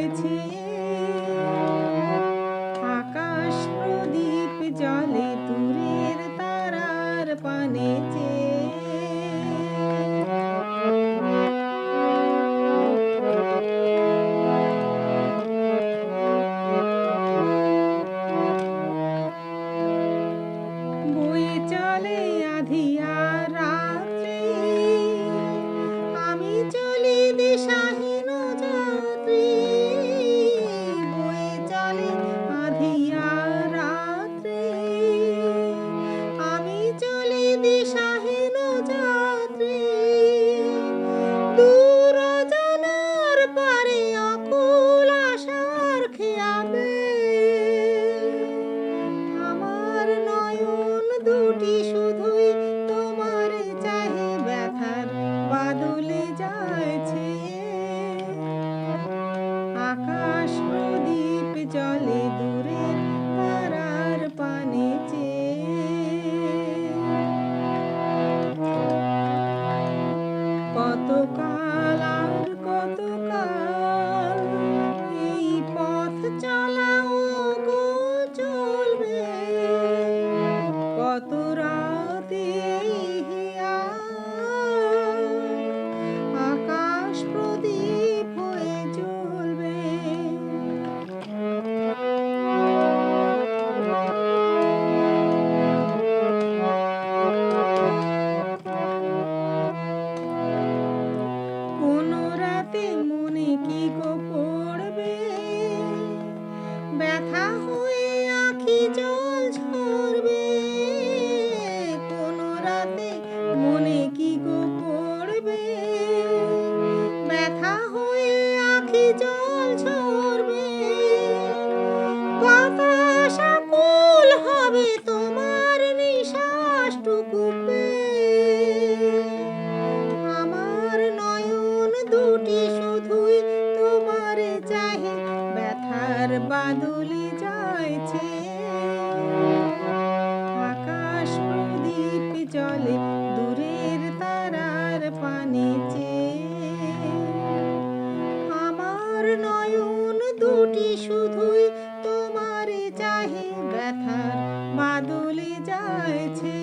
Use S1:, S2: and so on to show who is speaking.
S1: যাইছে, আকাশ প্রদীপ জ্বলে দূরের তারার পানে চেয়ে। বয়ে চলে আঁধিয়ার রাত্রি, আমি চলি দিশাহীন যাত্রী। বয়ে চলে আঁধিয়ার রাত্রি, আমি চলি দিশাহীন যাত্রী। দূর অজানার পারে অকুল আশার খেয়াবে, আমার নয়ন দুটি শুধুই তোমার চাহে, ব্যথার বাদলে যাইছে, আকাশ প্রদীপ জ্বলে দূরের তারার পানে চেয়ে। কতকাল আর কতকাল এই পথ চলাও গো চলবে, কত রাতে হিয়া আকাশ প্রদীপ হয়ে জ্বলবে। কোন রাতে মনে কি গো পড়বে, ব্যথা হয়ে আঁখি জল ঝরবে। কোন রাতে মনে কি গো পড়বে, ব্যথা হয়ে আঁখি জল ঝরবে। বাতাস আকুল হবে তোমার নিঃশ্বাসটুকু পেয়ে, আমার নয়ন দুটি শুধুই তোমার চাহে, ব্যথার বাদলে যাইছে, আকাশ প্রদীপ জ্বলে দূরের তারার পানে চেয়ে। আমার নয়ন দুটি শুধুই তোমার চাহে, ব্যথার বাদলে যাইছে।